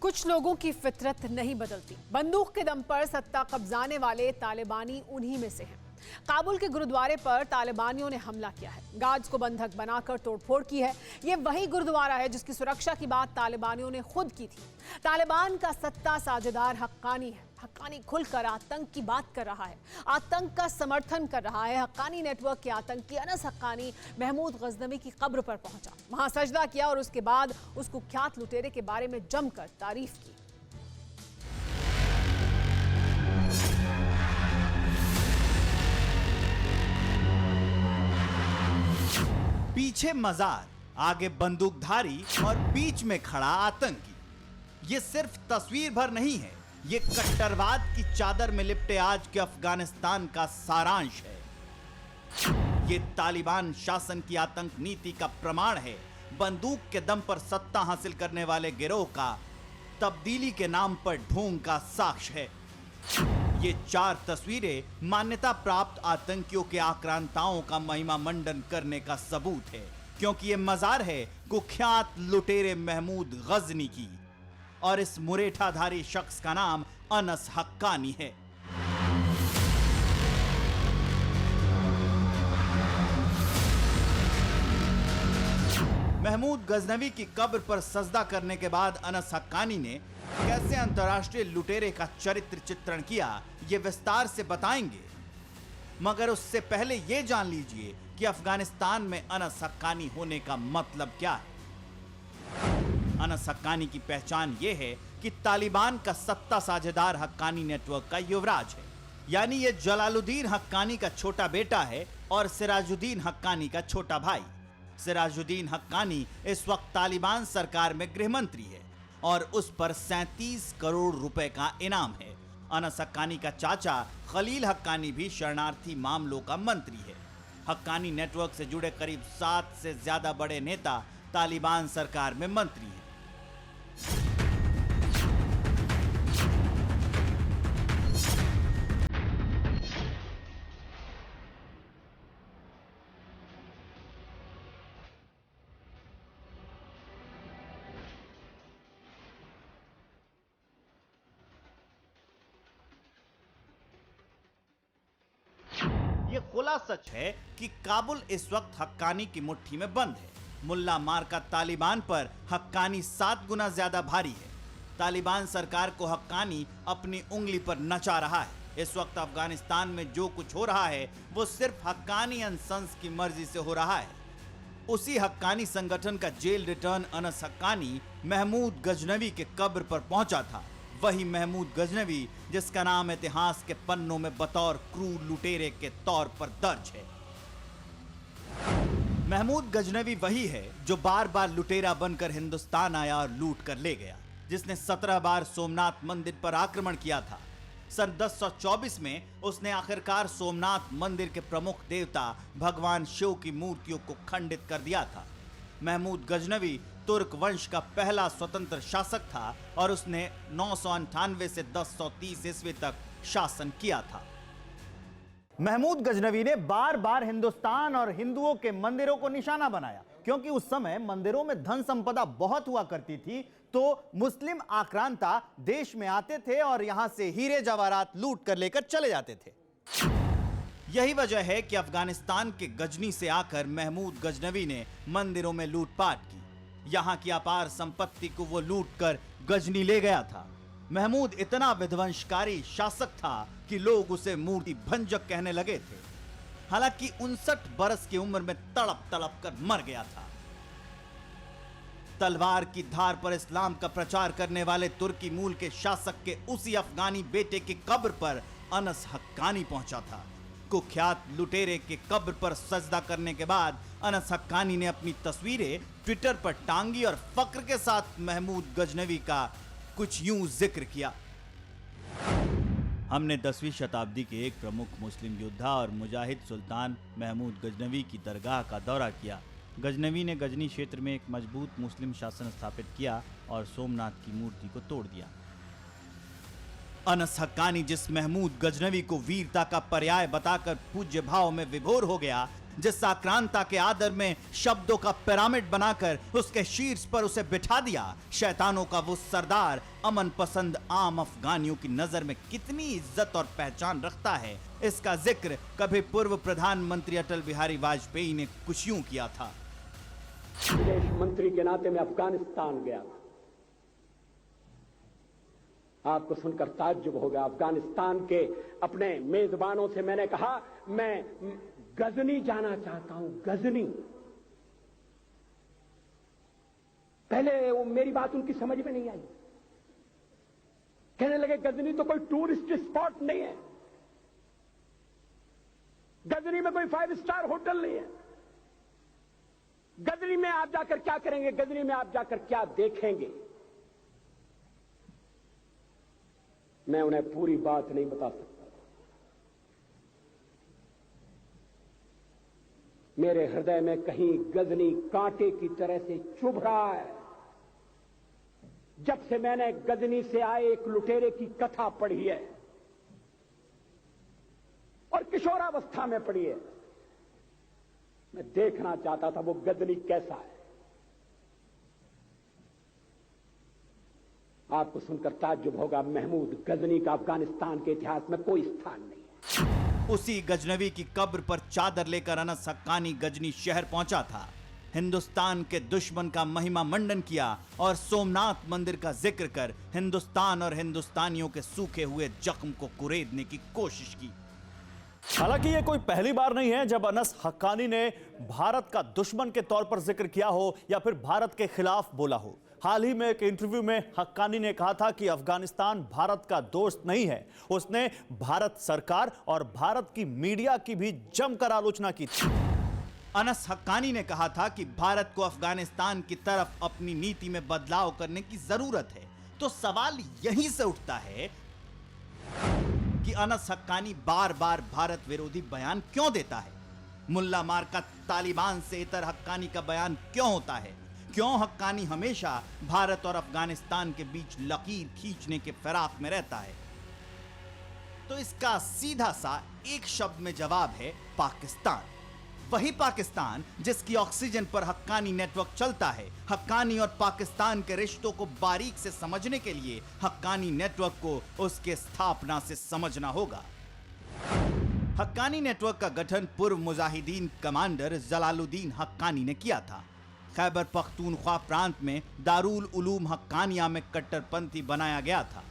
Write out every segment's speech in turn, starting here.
कुछ लोगों की फितरत नहीं बदलती। बंदूक के दम पर सत्ता कब्जाने वाले तालिबानी उन्हीं में से हैं। काबुल के गुरुद्वारे पर तालिबानियों ने हमला किया है, गार्ड्स को बंधक बनाकर तोड़फोड़ की है। ये वही गुरुद्वारा है जिसकी सुरक्षा की बात तालिबानियों ने खुद की थी। तालिबान का सत्ता साझेदार हक्कानी है। हक्कानी खुलकर आतंक की बात कर रहा है, आतंक का समर्थन कर रहा है। हक्कानी नेटवर्क के आतंकी अनस हक्कानी महमूद गजनवी की कब्र पर पहुंचा, वहां सजदा किया और उसके बाद उस कुख्यात लुटेरे के बारे में जमकर तारीफ की। पीछे मजार, आगे बंदूकधारी और बीच में खड़ा आतंकी। ये सिर्फ तस्वीर भर नहीं है, ये कट्टरवाद की चादर में लिपटे आज के अफगानिस्तान का सारांश है। ये तालिबान शासन की आतंक नीति का प्रमाण है। बंदूक के दम पर सत्ता हासिल करने वाले गिरोह का तब्दीली के नाम पर ढोंग का साक्ष्य है। ये चार तस्वीरें मान्यता प्राप्त आतंकियों के आक्रांताओं का महिमा मंडन करने का सबूत है, क्योंकि ये मजार है कुख्यात लुटेरे महमूद गजनी की, और इस मुरेठाधारी शख्स का नाम अनस हक्कानी है। महमूद गजनवी की कब्र पर सजदा करने के बाद अनस हक्कानी ने कैसे अंतर्राष्ट्रीय लुटेरे का चरित्र चित्रण किया, ये विस्तार से बताएंगे। मगर उससे पहले ये जान लीजिए कि अफगानिस्तान में अनस हक्कानी होने का मतलब क्या है। अनस हक्कानी की पहचान ये है कि तालिबान का सत्ता साझेदार हक्कानी नेटवर्क का युवराज है, यानी ये जलालुद्दीन हक्कानी का छोटा बेटा है और सिराजुद्दीन हक्कानी का छोटा भाई। सिराजुद्दीन हक्कानी इस वक्त तालिबान सरकार में गृह मंत्री है और उस पर 37 करोड़ रुपए का इनाम है। अनस हक्कानी का चाचा खलील हक्कानी भी शरणार्थी मामलों का मंत्री है। हक्कानी नेटवर्क से जुड़े करीब 7 से ज्यादा बड़े नेता तालिबान सरकार में मंत्री हैं। ये खुला सच है कि काबुल इस वक्त हक्कानी की मुट्ठी में बंद है। मुल्ला मार का तालिबान पर हक्कानी 7 गुना ज्यादा भारी है। तालिबान सरकार को हक्कानी अपनी उंगली पर नचा रहा है। इस वक्त अफगानिस्तान में जो कुछ हो रहा है वो सिर्फ हक्कानी अंसंस की मर्जी से हो रहा है। उसी हक्कानी संगठन का जेल रिटर्न अनस हक्कानी महमूद गजनवी के कब्र पर पहुंचा था। वही महमूद गजनवी जिसका नाम इतिहास के पन्नों में बतौर क्रूर लुटेरे के तौर पर दर्ज है। महमूद गजनवी वही है जो बार बार लुटेरा बनकर हिंदुस्तान आया और लूट कर ले गया, जिसने 17 बार सोमनाथ मंदिर पर आक्रमण किया था। सन 1024 में उसने आखिरकार सोमनाथ मंदिर के प्रमुख देवता भगवान शिव की मूर्तियों को खंडित कर दिया था। महमूद गजनवी तुर्क वंश का पहला स्वतंत्र शासक था और उसने 998 से 1030 ईस्वी तक शासन किया था। महमूद गजनवी ने बार बार हिंदुस्तान और हिंदुओं के मंदिरों को निशाना बनाया, क्योंकि उस समय मंदिरों में धन संपदा बहुत हुआ करती थी, तो मुस्लिम आक्रांता देश में आते थे और यहां से हीरे जवाहरात लूट कर लेकर चले जाते थे। यही वजह है कि अफगानिस्तान के गजनी से आकर महमूद गजनवी ने मंदिरों में लूटपाट की। यहां की अपार संपत्ति को वो लूट कर गजनी ले गया था। महमूद इतना विध्वंसकारी शासक था कि लोग उसे मूर्ति भंजक कहने लगे थे। हालांकि 59 बरस की उम्र में तड़प तड़प कर मर गया था। तलवार की धार पर इस्लाम का प्रचार करने वाले तुर्की मूल के शासक के उसी अफगानी बेटे की कब्र पर अनस हक्कानी पहुंचा था। कुख्यात लुटेरे के कब्र पर सजदा करने के बाद अनस हक्कानी ने अपनी तस्वीरें ट्विटर पर टांगी और फक्र के साथ महमूद गजनवी का कुछ यूं जिक्र किया। हमने 10वीं शताब्दी के एक प्रमुख मुस्लिम योद्धा और मुजाहिद सुल्तान महमूद गजनवी की दरगाह का दौरा किया। गजनवी ने गजनी क्षेत्र में एक मजबूत मुस्लिम शासन स्थापित किया और सोमनाथ की मूर्ति को तोड़ दिया। अनस हक्कानी जिस महमूद गजनवी को वीरता का पर्याय बताकर पूज्य भाव में विभोर हो गया, जिस आक्रांता के आदर में शब्दों का पिरामिड बनाकर उसके शीर्ष पर उसे बिठा दिया, शैतानों का वो सरदार अमन पसंद आम अफगानियों की नजर में कितनी इज्जत और पहचान रखता है, इसका जिक्र कभी पूर्व प्रधानमंत्री अटल बिहारी वाजपेयी ने कुछ यूं किया था। विदेश मंत्री के नाते मैं अफगानिस्तान गया था। आपको सुनकर ताज्जुब होगा। अफगानिस्तान के अपने मेजबानों से मैंने कहा, मैं गजनी जाना चाहता हूं, गजनी। पहले वो मेरी बात उनकी समझ में नहीं आई। कहने लगे गजनी तो कोई टूरिस्ट स्पॉट नहीं है, गजनी में कोई 5 स्टार होटल नहीं है, गजनी में आप जाकर क्या करेंगे, गजनी में आप जाकर क्या देखेंगे। मैं उन्हें पूरी बात नहीं बता सकता। मेरे हृदय में कहीं गजनी कांटे की तरह से चुभ रहा है। जब से मैंने गजनी से आए एक लुटेरे की कथा पढ़ी है और किशोरावस्था में पढ़ी है, मैं देखना चाहता था वो गजनी कैसा है। आपको सुनकर ताज्जुब होगा, महमूद गजनी का अफगानिस्तान के इतिहास में कोई स्थान नहीं है। उसी गजनवी की कब्र पर चादर लेकर अनस हक्कानी गजनी शहर पहुंचा था, हिंदुस्तान के दुश्मन का महिमा मंडन किया और सोमनाथ मंदिर का जिक्र कर हिंदुस्तान और हिंदुस्तानियों के सूखे हुए जख्म को कुरेदने की कोशिश की। हालांकि ये कोई पहली बार नहीं है जब अनस हक्कानी ने भारत का दुश्मन के तौर पर जिक्र किया हो या फिर भारत के खिलाफ बोला हो। हाल ही में एक इंटरव्यू में हक्कानी ने कहा था कि अफगानिस्तान भारत का दोस्त नहीं है। उसने भारत सरकार और भारत की मीडिया की भी जमकर आलोचना की थी। अनस हक्कानी ने कहा था कि भारत को अफगानिस्तान की तरफ अपनी नीति में बदलाव करने की जरूरत है। तो सवाल यहीं से उठता है कि अनस हक्कानी बार बार भारत विरोधी बयान क्यों देता है? मुल्ला मार्का तालिबान से इतर हक्कानी का बयान क्यों होता है? क्यों हक्कानी हमेशा भारत और अफगानिस्तान के बीच लकीर खींचने के फिराक में रहता है? तो इसका सीधा सा एक शब्द में जवाब है पाकिस्तान। वही पाकिस्तान जिसकी ऑक्सीजन पर हक्कानी नेटवर्क चलता है। हक्कानी और पाकिस्तान के रिश्तों को बारीक से समझने के लिए हक्कानी नेटवर्क को उसके स्थापना से समझना होगा। हक्कानी नेटवर्क का गठन पूर्व मुजाहिदीन कमांडर जलालुद्दीन हक्कानी ने किया था। खैबर पख्तूनख्वा प्रांत में दारुल उलूम हक्कानिया में कट्टरपंथी बनाया गया था,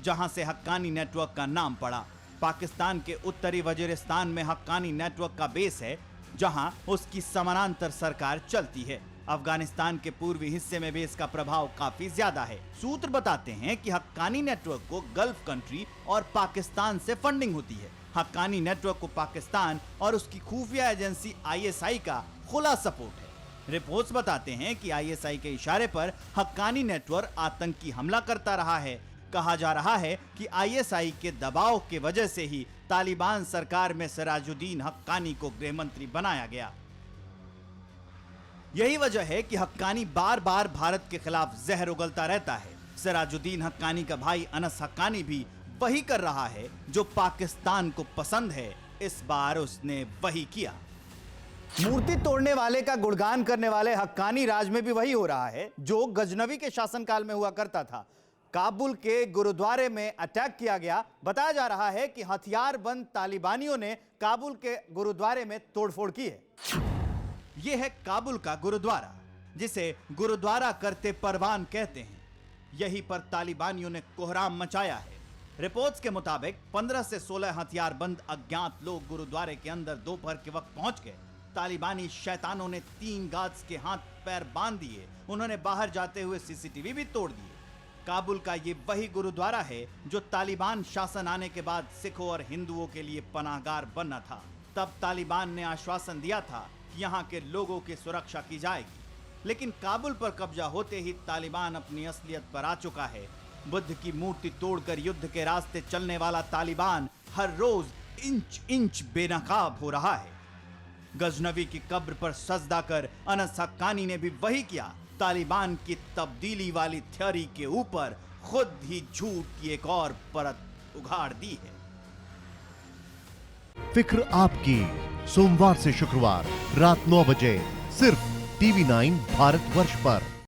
जहां से हक्कानी नेटवर्क का नाम पड़ा। पाकिस्तान के उत्तरी वजीरिस्तान में हक्कानी नेटवर्क का बेस है, जहां उसकी समानांतर सरकार चलती है। अफगानिस्तान के पूर्वी हिस्से में भी इसका प्रभाव काफी ज्यादा है। सूत्र बताते हैं कि हक्कानी नेटवर्क को गल्फ कंट्री और पाकिस्तान से फंडिंग होती है। हक्कानी नेटवर्क को पाकिस्तान और उसकी खुफिया एजेंसी ISI का खुला सपोर्ट है। रिपोर्ट्स बताते हैं कि ISI के इशारे पर हक्कानी नेटवर्क आतंकी हमला करता रहा है। कहा जा रहा है कि ISI के दबाव के वजह से ही तालिबान सरकार में सिराजुद्दीन हक्कानी को गृह मंत्री बनाया गया। यही वजह है कि हक्कानी बार बार भारत के खिलाफ जहर उगलता रहता है। सिराजुद्दीन हक्कानी का भाई अनस हक्कानी भी वही कर रहा है जो पाकिस्तान को पसंद है। इस बार उसने वही किया। मूर्ति तोड़ने वाले का गुणगान करने वाले हक्कानी राज में भी वही हो रहा है जो गजनवी के शासनकाल में हुआ करता था। काबुल के गुरुद्वारे में अटैक किया गया। बताया जा रहा है कि हथियारबंद तालिबानियों ने काबुल के गुरुद्वारे में तोड़फोड़ की है। यह है काबुल का गुरुद्वारा, जिसे गुरुद्वारा करते परवान कहते हैं। यहीं पर तालिबानियों ने कोहराम मचाया है। रिपोर्ट्स के मुताबिक 15 से 16 हथियारबंद अज्ञात लोग गुरुद्वारे के अंदर दोपहर के वक्त पहुंच गए। तालिबानी शैतानों ने 3 गार्ड्स के हाथ पैर बांध दिए। उन्होंने बाहर जाते हुए CCTV भी तोड़ दिए। काबुल का ये वही गुरुद्वारा है जो तालिबान शासन आने के बाद सिखों और हिंदुओं के लिए पनाहगार बनना था। तब तालिबान ने आश्वासन दिया था कि यहाँ के लोगों की सुरक्षा की जाएगी, लेकिन काबुल पर कब्जा होते ही तालिबान अपनी असलियत पर आ चुका है। बुद्ध की मूर्ति तोड़कर युद्ध के रास्ते चलने वाला तालिबान हर रोज इंच इंच बेनकाब हो रहा है। गजनवी की कब्र पर सजदा कर अनस हक्कानी ने भी वही किया। तालिबान की तब्दीली वाली थ्योरी के ऊपर खुद ही झूठ की एक और परत उघाड़ दी है। फिक्र आपकी, सोमवार से शुक्रवार रात 9 बजे सिर्फ TV9 भारतवर्ष पर।